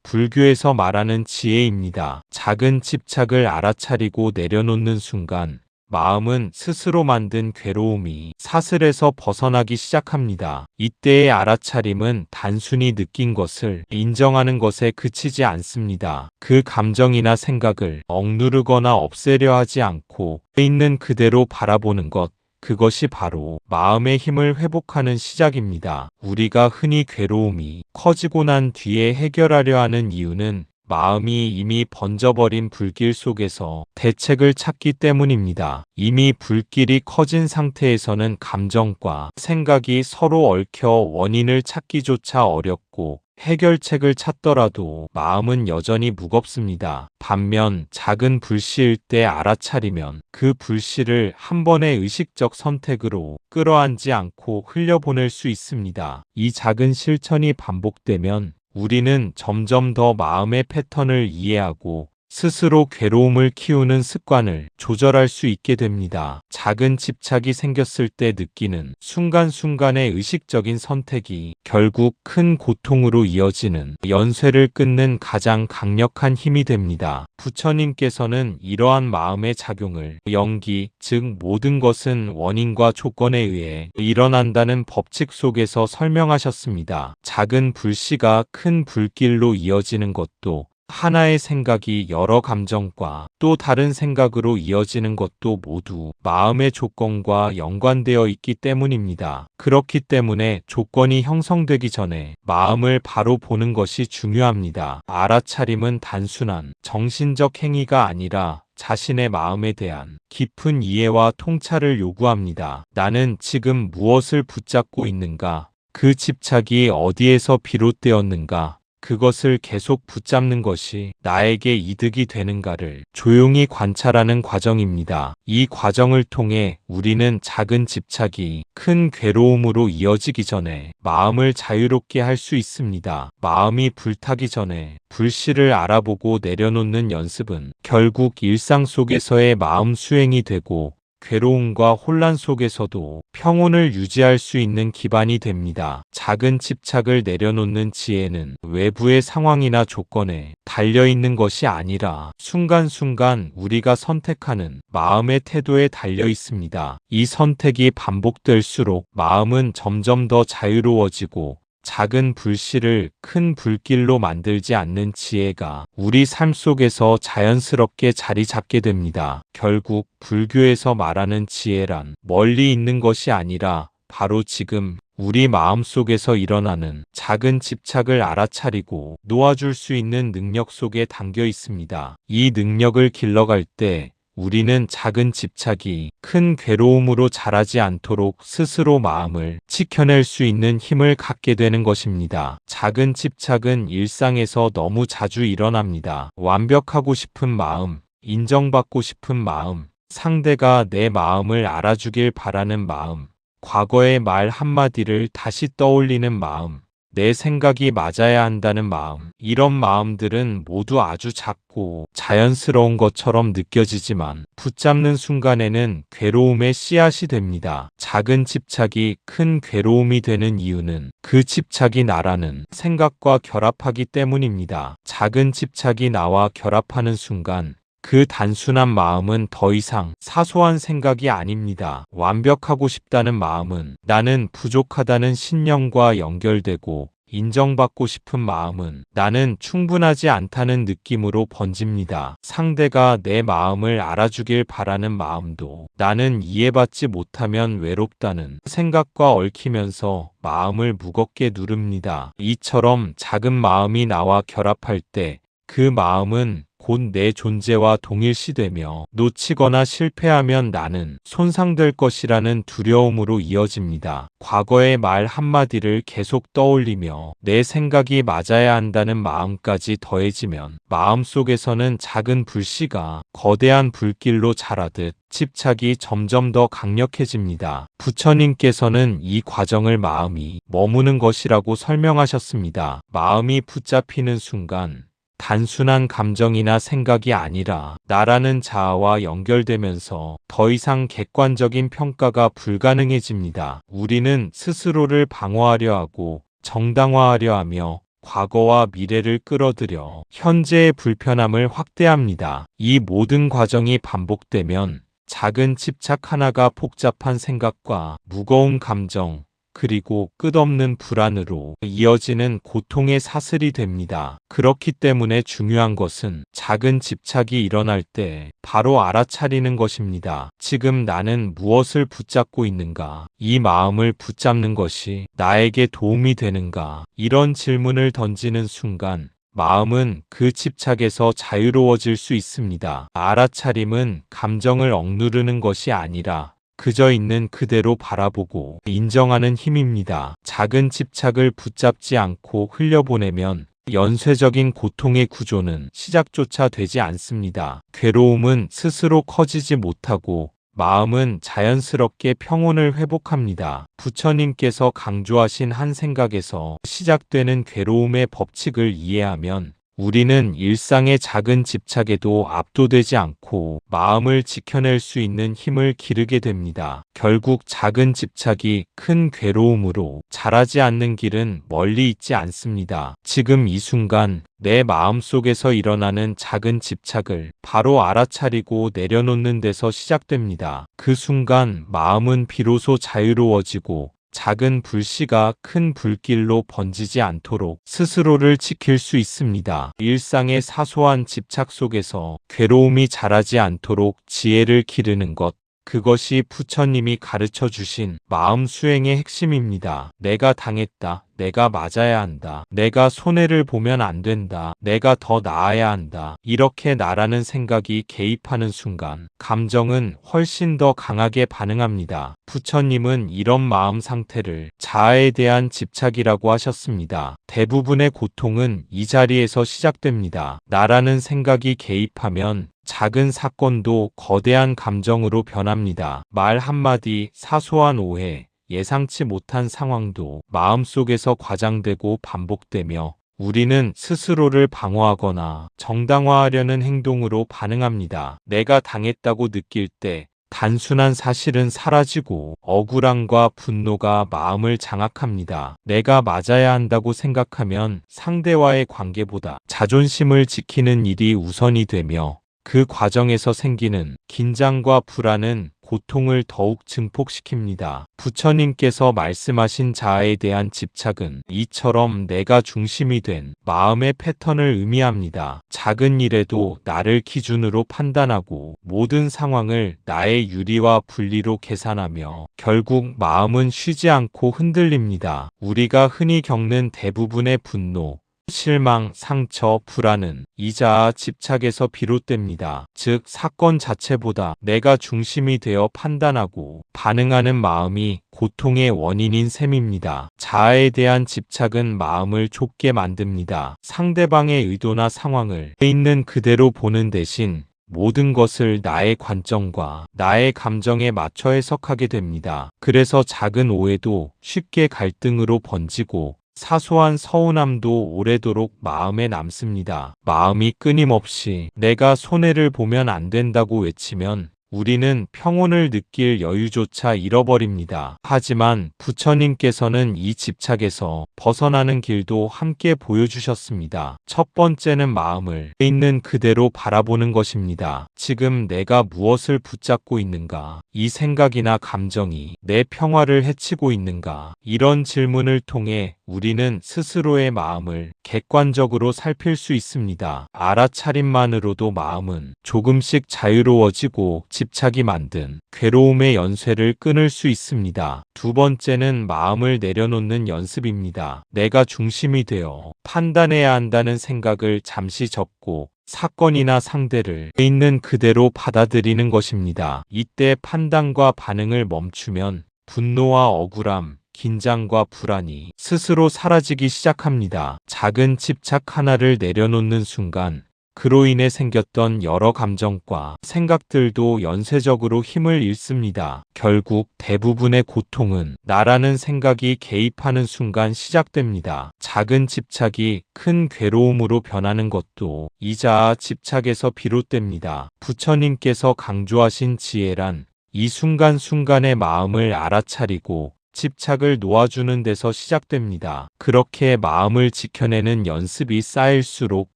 Speaker 1: 불교에서 말하는 지혜입니다. 작은 집착을 알아차리고 내려놓는 순간 마음은 스스로 만든 괴로움이 사슬에서 벗어나기 시작합니다. 이때의 알아차림은 단순히 느낀 것을 인정하는 것에 그치지 않습니다. 그 감정이나 생각을 억누르거나 없애려 하지 않고 있는 그대로 바라보는 것, 그것이 바로 마음의 힘을 회복하는 시작입니다. 우리가 흔히 괴로움이 커지고 난 뒤에 해결하려 하는 이유는 마음이 이미 번져버린 불길 속에서 대책을 찾기 때문입니다. 이미 불길이 커진 상태에서는 감정과 생각이 서로 얽혀 원인을 찾기조차 어렵고 해결책을 찾더라도 마음은 여전히 무겁습니다. 반면 작은 불씨일 때 알아차리면 그 불씨를 한 번의 의식적 선택으로 끌어안지 않고 흘려보낼 수 있습니다. 이 작은 실천이 반복되면 우리는 점점 더 마음의 패턴을 이해하고 스스로 괴로움을 키우는 습관을 조절할 수 있게 됩니다. 작은 집착이 생겼을 때 느끼는 순간순간의 의식적인 선택이 결국 큰 고통으로 이어지는 연쇄를 끊는 가장 강력한 힘이 됩니다. 부처님께서는 이러한 마음의 작용을 영기, 즉 모든 것은 원인과 조건에 의해 일어난다는 법칙 속에서 설명하셨습니다. 작은 불씨가 큰 불길로 이어지는 것도 하나의 생각이 여러 감정과 또 다른 생각으로 이어지는 것도 모두 마음의 조건과 연관되어 있기 때문입니다. 그렇기 때문에 조건이 형성되기 전에 마음을 바로 보는 것이 중요합니다. 알아차림은 단순한 정신적 행위가 아니라 자신의 마음에 대한 깊은 이해와 통찰을 요구합니다. 나는 지금 무엇을 붙잡고 있는가? 그 집착이 어디에서 비롯되었는가? 그것을 계속 붙잡는 것이 나에게 이득이 되는가를 조용히 관찰하는 과정입니다. 이 과정을 통해 우리는 작은 집착이 큰 괴로움으로 이어지기 전에 마음을 자유롭게 할 수 있습니다. 마음이 불타기 전에 불씨를 알아보고 내려놓는 연습은 결국 일상 속에서의 마음 수행이 되고 괴로움과 혼란 속에서도 평온을 유지할 수 있는 기반이 됩니다. 작은 집착을 내려놓는 지혜는 외부의 상황이나 조건에 달려있는 것이 아니라 순간순간 우리가 선택하는 마음의 태도에 달려 있습니다. 이 선택이 반복될수록 마음은 점점 더 자유로워지고 작은 불씨를 큰 불길로 만들지 않는 지혜가 우리 삶 속에서 자연스럽게 자리 잡게 됩니다. 결국 불교에서 말하는 지혜란 멀리 있는 것이 아니라 바로 지금 우리 마음속에서 일어나는 작은 집착을 알아차리고 놓아줄 수 있는 능력 속에 담겨 있습니다. 이 능력을 길러갈 때 우리는 작은 집착이 큰 괴로움으로 자라지 않도록 스스로 마음을 지켜낼 수 있는 힘을 갖게 되는 것입니다. 작은 집착은 일상에서 너무 자주 일어납니다. 완벽하고 싶은 마음, 인정받고 싶은 마음, 상대가 내 마음을 알아주길 바라는 마음, 과거의 말 한마디를 다시 떠올리는 마음, 내 생각이 맞아야 한다는 마음, 이런 마음들은 모두 아주 작고 자연스러운 것처럼 느껴지지만 붙잡는 순간에는 괴로움의 씨앗이 됩니다. 작은 집착이 큰 괴로움이 되는 이유는 그 집착이 나라는 생각과 결합하기 때문입니다. 작은 집착이 나와 결합하는 순간 그 단순한 마음은 더 이상 사소한 생각이 아닙니다. 완벽하고 싶다는 마음은 나는 부족하다는 신념과 연결되고 인정받고 싶은 마음은 나는 충분하지 않다는 느낌으로 번집니다. 상대가 내 마음을 알아주길 바라는 마음도 나는 이해받지 못하면 외롭다는 생각과 얽히면서 마음을 무겁게 누릅니다. 이처럼 작은 마음이 나와 결합할 때 그 마음은 곧 내 존재와 동일시되며 놓치거나 실패하면 나는 손상될 것이라는 두려움으로 이어집니다. 과거의 말 한마디를 계속 떠올리며 내 생각이 맞아야 한다는 마음까지 더해지면 마음속에서는 작은 불씨가 거대한 불길로 자라듯 집착이 점점 더 강력해집니다. 부처님께서는 이 과정을 마음이 머무는 것이라고 설명하셨습니다. 마음이 붙잡히는 순간 단순한 감정이나 생각이 아니라 나라는 자아와 연결되면서 더 이상 객관적인 평가가 불가능해집니다. 우리는 스스로를 방어하려 하고 정당화하려 하며 과거와 미래를 끌어들여 현재의 불편함을 확대합니다. 이 모든 과정이 반복되면 작은 집착 하나가 복잡한 생각과 무거운 감정, 그리고 끝없는 불안으로 이어지는 고통의 사슬이 됩니다. 그렇기 때문에 중요한 것은 작은 집착이 일어날 때 바로 알아차리는 것입니다. 지금 나는 무엇을 붙잡고 있는가? 이 마음을 붙잡는 것이 나에게 도움이 되는가? 이런 질문을 던지는 순간 마음은 그 집착에서 자유로워질 수 있습니다. 알아차림은 감정을 억누르는 것이 아니라 그저 있는 그대로 바라보고 인정하는 힘입니다. 작은 집착을 붙잡지 않고 흘려보내면 연쇄적인 고통의 구조는 시작조차 되지 않습니다. 괴로움은 스스로 커지지 못하고 마음은 자연스럽게 평온을 회복합니다. 부처님께서 강조하신 한 생각에서 시작되는 괴로움의 법칙을 이해하면 우리는 일상의 작은 집착에도 압도되지 않고 마음을 지켜낼 수 있는 힘을 기르게 됩니다. 결국 작은 집착이 큰 괴로움으로 자라지 않는 길은 멀리 있지 않습니다. 지금 이 순간 내 마음속에서 일어나는 작은 집착을 바로 알아차리고 내려놓는 데서 시작됩니다. 그 순간 마음은 비로소 자유로워지고 작은 불씨가 큰 불길로 번지지 않도록 스스로를 지킬 수 있습니다. 일상의 사소한 집착 속에서 괴로움이 자라지 않도록 지혜를 기르는 것. 그것이 부처님이 가르쳐 주신 마음 수행의 핵심입니다. 내가 당했다. 내가 맞아야 한다. 내가 손해를 보면 안 된다. 내가 더 나아야 한다. 이렇게 나라는 생각이 개입하는 순간 감정은 훨씬 더 강하게 반응합니다. 부처님은 이런 마음 상태를 자아에 대한 집착이라고 하셨습니다. 대부분의 고통은 이 자리에서 시작됩니다. 나라는 생각이 개입하면 작은 사건도 거대한 감정으로 변합니다. 말 한마디, 사소한 오해, 예상치 못한 상황도 마음속에서 과장되고 반복되며 우리는 스스로를 방어하거나 정당화하려는 행동으로 반응합니다. 내가 당했다고 느낄 때 단순한 사실은 사라지고 억울함과 분노가 마음을 장악합니다. 내가 맞아야 한다고 생각하면 상대와의 관계보다 자존심을 지키는 일이 우선이 되며 그 과정에서 생기는 긴장과 불안은 고통을 더욱 증폭시킵니다. 부처님께서 말씀하신 자아에 대한 집착은 이처럼 내가 중심이 된 마음의 패턴을 의미합니다. 작은 일에도 나를 기준으로 판단하고 모든 상황을 나의 유리와 분리로 계산하며 결국 마음은 쉬지 않고 흔들립니다. 우리가 흔히 겪는 대부분의 분노, 실망, 상처, 불안은 이 자아 집착에서 비롯됩니다. 즉, 사건 자체보다 내가 중심이 되어 판단하고 반응하는 마음이 고통의 원인인 셈입니다. 자아에 대한 집착은 마음을 좁게 만듭니다. 상대방의 의도나 상황을 있는 그대로 보는 대신 모든 것을 나의 관점과 나의 감정에 맞춰 해석하게 됩니다. 그래서 작은 오해도 쉽게 갈등으로 번지고 사소한 서운함도 오래도록 마음에 남습니다. 마음이 끊임없이 내가 손해를 보면 안 된다고 외치면 우리는 평온을 느낄 여유조차 잃어버립니다. 하지만 부처님께서는 이 집착에서 벗어나는 길도 함께 보여주셨습니다. 첫 번째는 마음을 있는 그대로 바라보는 것입니다. 지금 내가 무엇을 붙잡고 있는가? 이 생각이나 감정이 내 평화를 해치고 있는가? 이런 질문을 통해 우리는 스스로의 마음을 객관적으로 살필 수 있습니다. 알아차림만으로도 마음은 조금씩 자유로워지고 집착이 만든 괴로움의 연쇄를 끊을 수 있습니다. 두 번째는 마음을 내려놓는 연습입니다. 내가 중심이 되어 판단해야 한다는 생각을 잠시 접고 사건이나 상대를 있는 그대로 받아들이는 것입니다. 이때 판단과 반응을 멈추면 분노와 억울함, 긴장과 불안이 스스로 사라지기 시작합니다. 작은 집착 하나를 내려놓는 순간 그로 인해 생겼던 여러 감정과 생각들도 연쇄적으로 힘을 잃습니다. 결국 대부분의 고통은 나라는 생각이 개입하는 순간 시작됩니다. 작은 집착이 큰 괴로움으로 변하는 것도 이 자아 집착에서 비롯됩니다. 부처님께서 강조하신 지혜란 이 순간순간의 마음을 알아차리고 집착을 놓아주는 데서 시작됩니다. 그렇게 마음을 지켜내는 연습이 쌓일수록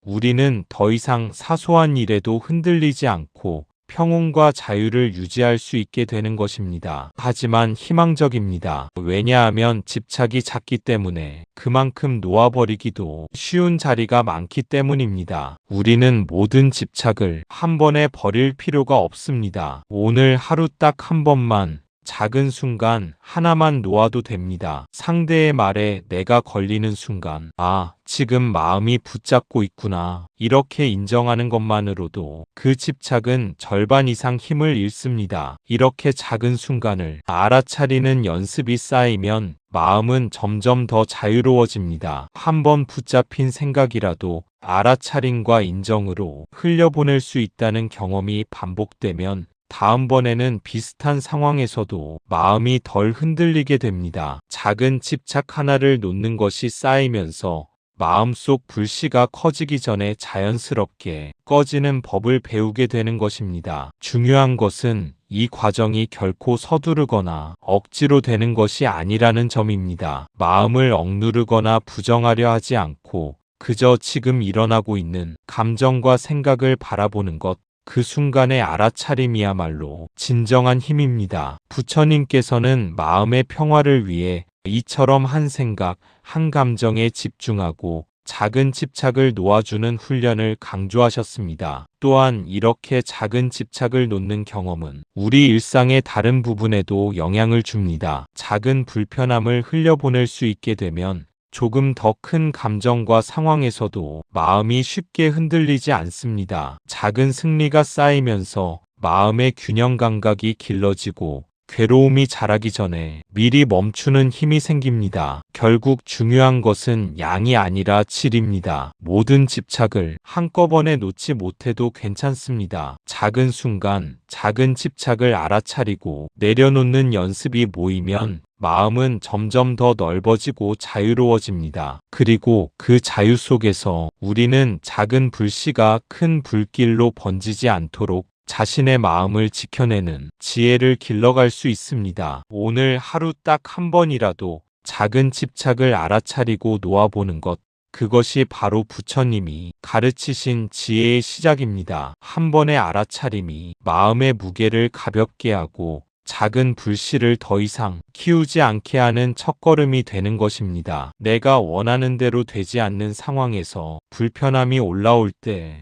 Speaker 1: 우리는 더 이상 사소한 일에도 흔들리지 않고 평온과 자유를 유지할 수 있게 되는 것입니다. 하지만 희망적입니다. 왜냐하면 집착이 작기 때문에 그만큼 놓아버리기도 쉬운 자리가 많기 때문입니다. 우리는 모든 집착을 한 번에 버릴 필요가 없습니다. 오늘 하루 딱 한 번만 작은 순간 하나만 놓아도 됩니다. 상대의 말에 내가 걸리는 순간, 아, 지금 마음이 붙잡고 있구나. 이렇게 인정하는 것만으로도 그 집착은 절반 이상 힘을 잃습니다. 이렇게 작은 순간을 알아차리는 연습이 쌓이면 마음은 점점 더 자유로워집니다. 한번 붙잡힌 생각이라도 알아차림과 인정으로 흘려보낼 수 있다는 경험이 반복되면 다음번에는 비슷한 상황에서도 마음이 덜 흔들리게 됩니다. 작은 집착 하나를 놓는 것이 쌓이면서 마음속 불씨가 커지기 전에 자연스럽게 꺼지는 법을 배우게 되는 것입니다. 중요한 것은 이 과정이 결코 서두르거나 억지로 되는 것이 아니라는 점입니다. 마음을 억누르거나 부정하려 하지 않고 그저 지금 일어나고 있는 감정과 생각을 바라보는 것, 그 순간의 알아차림이야말로 진정한 힘입니다. 부처님께서는 마음의 평화를 위해 이처럼 한 생각, 한 감정에 집중하고 작은 집착을 놓아주는 훈련을 강조하셨습니다. 또한 이렇게 작은 집착을 놓는 경험은 우리 일상의 다른 부분에도 영향을 줍니다. 작은 불편함을 흘려보낼 수 있게 되면 조금 더 큰 감정과 상황에서도 마음이 쉽게 흔들리지 않습니다. 작은 승리가 쌓이면서 마음의 균형 감각이 길러지고 괴로움이 자라기 전에 미리 멈추는 힘이 생깁니다. 결국 중요한 것은 양이 아니라 질입니다. 모든 집착을 한꺼번에 놓지 못해도 괜찮습니다. 작은 순간, 작은 집착을 알아차리고 내려놓는 연습이 모이면 마음은 점점 더 넓어지고 자유로워집니다. 그리고 그 자유 속에서 우리는 작은 불씨가 큰 불길로 번지지 않도록 자신의 마음을 지켜내는 지혜를 길러갈 수 있습니다. 오늘 하루 딱 한 번이라도 작은 집착을 알아차리고 놓아보는 것, 그것이 바로 부처님이 가르치신 지혜의 시작입니다. 한 번의 알아차림이 마음의 무게를 가볍게 하고 작은 불씨를 더 이상 키우지 않게 하는 첫걸음이 되는 것입니다. 내가 원하는 대로 되지 않는 상황에서 불편함이 올라올 때,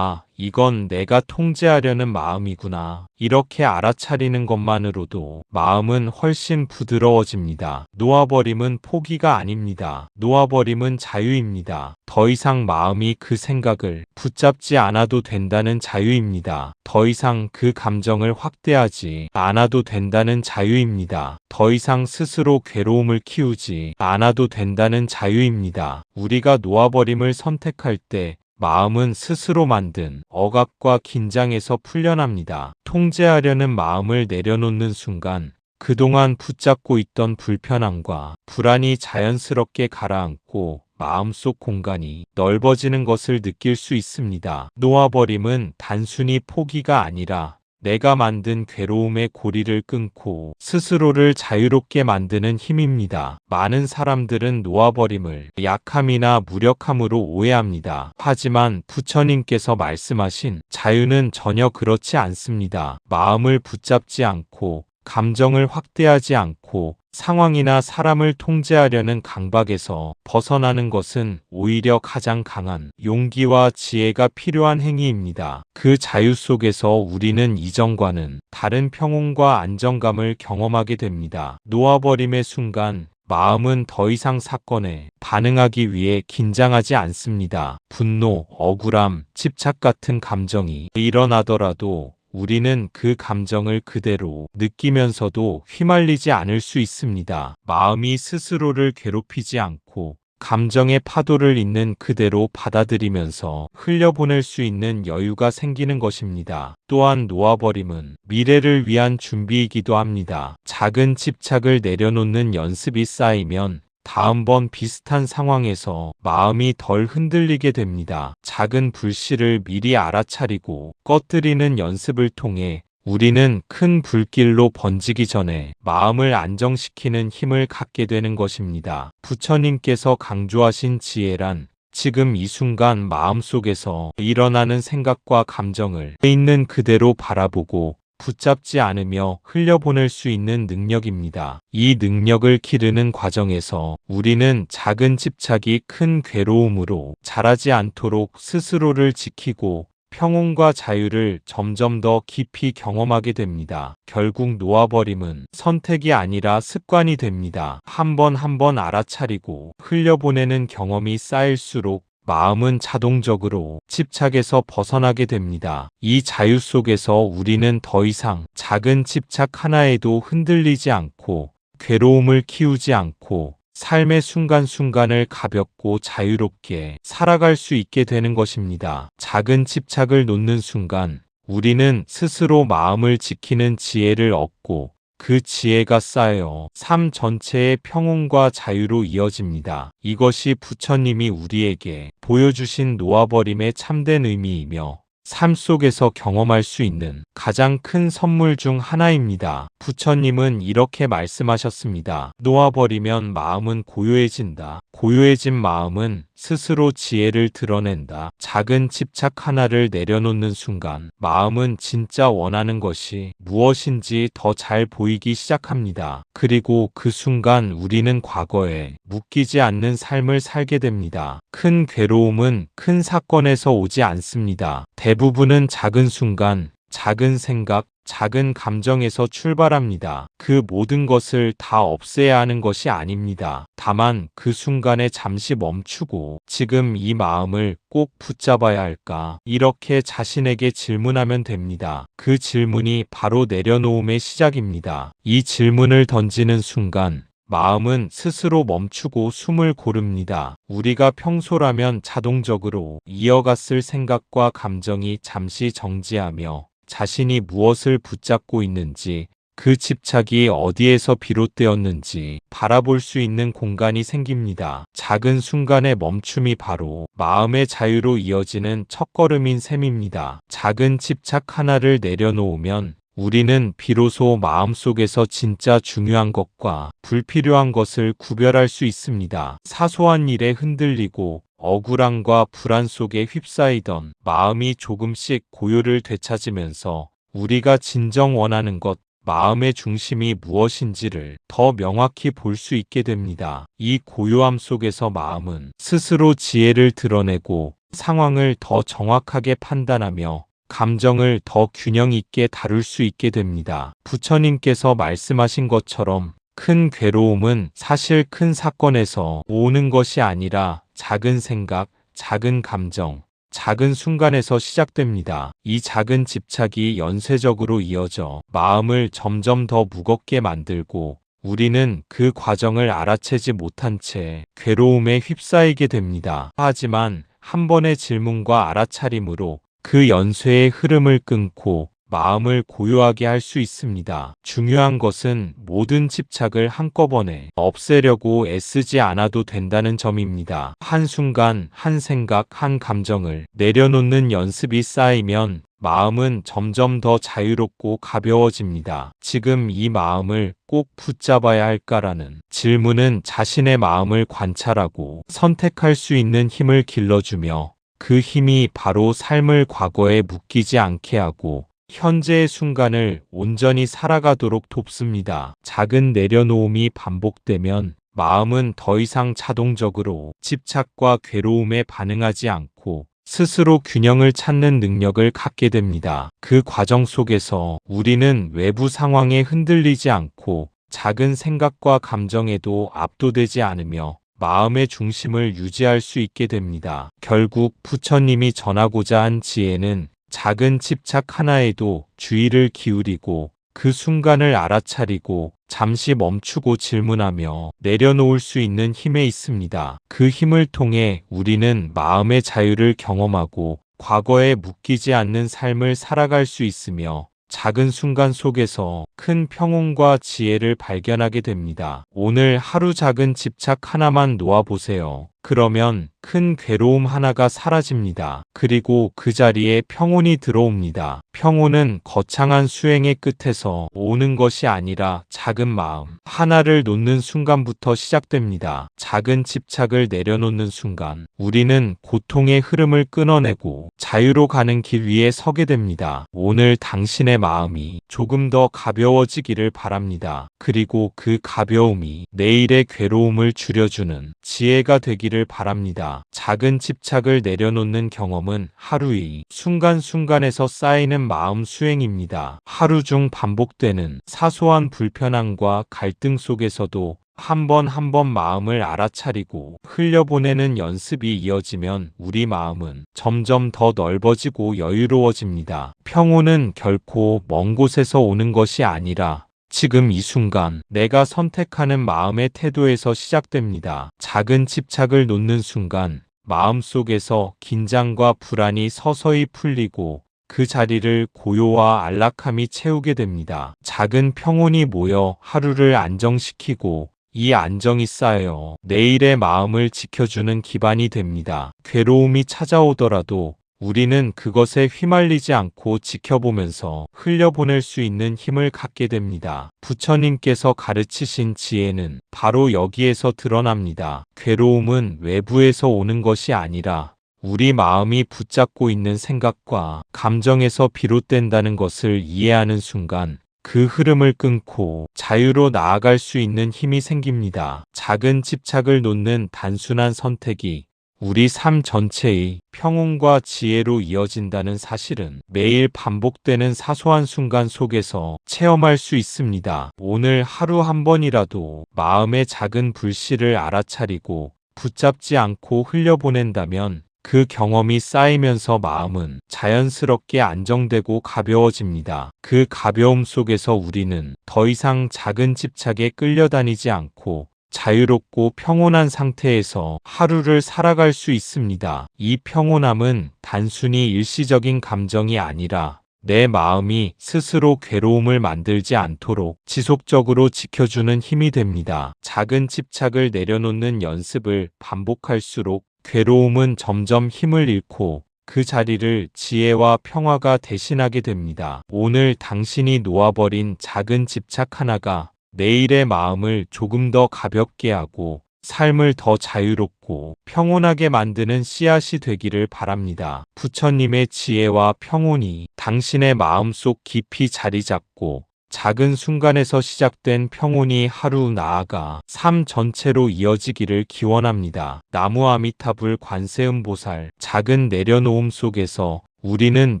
Speaker 1: 이건 내가 통제하려는 마음이구나. 이렇게 알아차리는 것만으로도 마음은 훨씬 부드러워집니다. 놓아버림은 포기가 아닙니다. 놓아버림은 자유입니다. 더 이상 마음이 그 생각을 붙잡지 않아도 된다는 자유입니다. 더 이상 그 감정을 확대하지 않아도 된다는 자유입니다. 더 이상 스스로 괴로움을 키우지 않아도 된다는 자유입니다. 우리가 놓아버림을 선택할 때 마음은 스스로 만든 억압과 긴장에서 풀려납니다. 통제하려는 마음을 내려놓는 순간 그동안 붙잡고 있던 불편함과 불안이 자연스럽게 가라앉고 마음속 공간이 넓어지는 것을 느낄 수 있습니다. 놓아버림은 단순히 포기가 아니라 내가 만든 괴로움의 고리를 끊고 스스로를 자유롭게 만드는 힘입니다. 많은 사람들은 놓아버림을 약함이나 무력함으로 오해합니다. 하지만 부처님께서 말씀하신 자유는 전혀 그렇지 않습니다. 마음을 붙잡지 않고 감정을 확대하지 않고 상황이나 사람을 통제하려는 강박에서 벗어나는 것은 오히려 가장 강한 용기와 지혜가 필요한 행위입니다. 그 자유 속에서 우리는 이전과는 다른 평온과 안정감을 경험하게 됩니다. 놓아버림의 순간 마음은 더 이상 사건에 반응하기 위해 긴장하지 않습니다. 분노, 억울함, 집착 같은 감정이 일어나더라도 우리는 그 감정을 그대로 느끼면서도 휘말리지 않을 수 있습니다. 마음이 스스로를 괴롭히지 않고 감정의 파도를 있는 그대로 받아들이면서 흘려보낼 수 있는 여유가 생기는 것입니다. 또한 놓아버림은 미래를 위한 준비이기도 합니다. 작은 집착을 내려놓는 연습이 쌓이면 다음번 비슷한 상황에서 마음이 덜 흔들리게 됩니다. 작은 불씨를 미리 알아차리고 꺼뜨리는 연습을 통해 우리는 큰 불길로 번지기 전에 마음을 안정시키는 힘을 갖게 되는 것입니다. 부처님께서 강조하신 지혜란 지금 이 순간 마음속에서 일어나는 생각과 감정을 있는 그대로 바라보고 붙잡지 않으며 흘려보낼 수 있는 능력입니다. 이 능력을 기르는 과정에서 우리는 작은 집착이 큰 괴로움으로 자라지 않도록 스스로를 지키고 평온과 자유를 점점 더 깊이 경험하게 됩니다. 결국 놓아버림은 선택이 아니라 습관이 됩니다. 한 번 한 번 알아차리고 흘려보내는 경험이 쌓일수록 마음은 자동적으로 집착에서 벗어나게 됩니다. 이 자유 속에서 우리는 더 이상 작은 집착 하나에도 흔들리지 않고 괴로움을 키우지 않고 삶의 순간순간을 가볍고 자유롭게 살아갈 수 있게 되는 것입니다. 작은 집착을 놓는 순간 우리는 스스로 마음을 지키는 지혜를 얻고 그 지혜가 쌓여 삶 전체의 평온과 자유로 이어집니다. 이것이 부처님이 우리에게 보여주신 놓아버림의 참된 의미이며 삶 속에서 경험할 수 있는 가장 큰 선물 중 하나입니다. 부처님은 이렇게 말씀하셨습니다. 놓아버리면 마음은 고요해진다. 고요해진 마음은 스스로 지혜를 드러낸다. 작은 집착 하나를 내려놓는 순간 마음은 진짜 원하는 것이 무엇인지 더 잘 보이기 시작합니다. 그리고 그 순간 우리는 과거에 묶이지 않는 삶을 살게 됩니다. 큰 괴로움은 큰 사건에서 오지 않습니다. 대부분은 작은 순간, 작은 생각, 작은 감정에서 출발합니다. 그 모든 것을 다 없애야 하는 것이 아닙니다. 다만 그 순간에 잠시 멈추고 지금 이 마음을 꼭 붙잡아야 할까? 이렇게 자신에게 질문하면 됩니다. 그 질문이 바로 내려놓음의 시작입니다. 이 질문을 던지는 순간 마음은 스스로 멈추고 숨을 고릅니다. 우리가 평소라면 자동적으로 이어갔을 생각과 감정이 잠시 정지하며 자신이 무엇을 붙잡고 있는지, 그 집착이 어디에서 비롯되었는지 바라볼 수 있는 공간이 생깁니다. 작은 순간의 멈춤이 바로 마음의 자유로 이어지는 첫걸음인 셈입니다. 작은 집착 하나를 내려놓으면 우리는 비로소 마음속에서 진짜 중요한 것과 불필요한 것을 구별할 수 있습니다. 사소한 일에 흔들리고 억울함과 불안 속에 휩싸이던 마음이 조금씩 고요를 되찾으면서 우리가 진정 원하는 것, 마음의 중심이 무엇인지를 더 명확히 볼 수 있게 됩니다. 이 고요함 속에서 마음은 스스로 지혜를 드러내고 상황을 더 정확하게 판단하며 감정을 더 균형 있게 다룰 수 있게 됩니다. 부처님께서 말씀하신 것처럼 큰 괴로움은 사실 큰 사건에서 오는 것이 아니라 작은 생각, 작은 감정, 작은 순간에서 시작됩니다. 이 작은 집착이 연쇄적으로 이어져 마음을 점점 더 무겁게 만들고 우리는 그 과정을 알아채지 못한 채 괴로움에 휩싸이게 됩니다. 하지만 한 번의 질문과 알아차림으로 그 연쇄의 흐름을 끊고 마음을 고요하게 할 수 있습니다. 중요한 것은 모든 집착을 한꺼번에 없애려고 애쓰지 않아도 된다는 점입니다. 한순간, 한 생각, 한 감정을 내려놓는 연습이 쌓이면 마음은 점점 더 자유롭고 가벼워집니다. 지금 이 마음을 꼭 붙잡아야 할까라는 질문은 자신의 마음을 관찰하고 선택할 수 있는 힘을 길러주며 그 힘이 바로 삶을 과거에 묶이지 않게 하고 현재의 순간을 온전히 살아가도록 돕습니다. 작은 내려놓음이 반복되면 마음은 더 이상 자동적으로 집착과 괴로움에 반응하지 않고 스스로 균형을 찾는 능력을 갖게 됩니다. 그 과정 속에서 우리는 외부 상황에 흔들리지 않고 작은 생각과 감정에도 압도되지 않으며 마음의 중심을 유지할 수 있게 됩니다. 결국 부처님이 전하고자 한 지혜는 작은 집착 하나에도 주의를 기울이고 그 순간을 알아차리고 잠시 멈추고 질문하며 내려놓을 수 있는 힘에 있습니다. 그 힘을 통해 우리는 마음의 자유를 경험하고 과거에 묶이지 않는 삶을 살아갈 수 있으며 작은 순간 속에서 큰 평온과 지혜를 발견하게 됩니다. 오늘 하루 작은 집착 하나만 놓아보세요. 그러면 큰 괴로움 하나가 사라집니다. 그리고 그 자리에 평온이 들어옵니다. 평온은 거창한 수행의 끝에서 오는 것이 아니라 작은 마음 하나를 놓는 순간부터 시작됩니다. 작은 집착을 내려놓는 순간 우리는 고통의 흐름을 끊어내고 자유로 가는 길 위에 서게 됩니다. 오늘 당신의 마음이 조금 더 가벼워지기를 바랍니다. 그리고 그 가벼움이 내일의 괴로움을 줄여주는 지혜가 되기를 바랍니다. 작은 집착을 내려놓는 경험은 하루의 순간순간에서 쌓이는 마음 수행입니다. 하루 중 반복되는 사소한 불편함과 갈등 속에서도 한 번 한 번 마음을 알아차리고 흘려보내는 연습이 이어지면 우리 마음은 점점 더 넓어지고 여유로워집니다. 평온은 결코 먼 곳에서 오는 것이 아니라 지금 이 순간 내가 선택하는 마음의 태도에서 시작됩니다. 작은 집착을 놓는 순간 마음속에서 긴장과 불안이 서서히 풀리고 그 자리를 고요와 안락함이 채우게 됩니다. 작은 평온이 모여 하루를 안정시키고 이 안정이 쌓여 내일의 마음을 지켜주는 기반이 됩니다. 괴로움이 찾아오더라도 우리는 그것에 휘말리지 않고 지켜보면서 흘려보낼 수 있는 힘을 갖게 됩니다. 부처님께서 가르치신 지혜는 바로 여기에서 드러납니다. 괴로움은 외부에서 오는 것이 아니라 우리 마음이 붙잡고 있는 생각과 감정에서 비롯된다는 것을 이해하는 순간 그 흐름을 끊고 자유로 나아갈 수 있는 힘이 생깁니다. 작은 집착을 놓는 단순한 선택이 우리 삶 전체의 평온과 지혜로 이어진다는 사실은 매일 반복되는 사소한 순간 속에서 체험할 수 있습니다. 오늘 하루 한 번이라도 마음의 작은 불씨를 알아차리고 붙잡지 않고 흘려보낸다면 그 경험이 쌓이면서 마음은 자연스럽게 안정되고 가벼워집니다. 그 가벼움 속에서 우리는 더 이상 작은 집착에 끌려다니지 않고 자유롭고 평온한 상태에서 하루를 살아갈 수 있습니다. 이 평온함은 단순히 일시적인 감정이 아니라 내 마음이 스스로 괴로움을 만들지 않도록 지속적으로 지켜주는 힘이 됩니다. 작은 집착을 내려놓는 연습을 반복할수록 괴로움은 점점 힘을 잃고 그 자리를 지혜와 평화가 대신하게 됩니다. 오늘 당신이 놓아버린 작은 집착 하나가 내일의 마음을 조금 더 가볍게 하고 삶을 더 자유롭고 평온하게 만드는 씨앗이 되기를 바랍니다. 부처님의 지혜와 평온이 당신의 마음속 깊이 자리 잡고 작은 순간에서 시작된 평온이 하루 나아가 삶 전체로 이어지기를 기원합니다. 나무 아미타불 관세음보살. 작은 내려놓음 속에서 우리는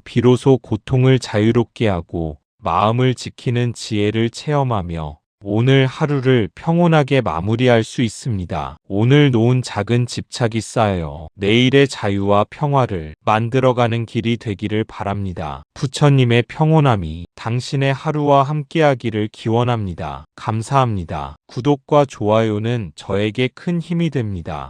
Speaker 1: 비로소 고통을 자유롭게 하고 마음을 지키는 지혜를 체험하며 오늘 하루를 평온하게 마무리할 수 있습니다. 오늘 놓은 작은 집착이 쌓여 내일의 자유와 평화를 만들어가는 길이 되기를 바랍니다. 부처님의 평온함이 당신의 하루와 함께하기를 기원합니다. 감사합니다. 구독과 좋아요는 저에게 큰 힘이 됩니다.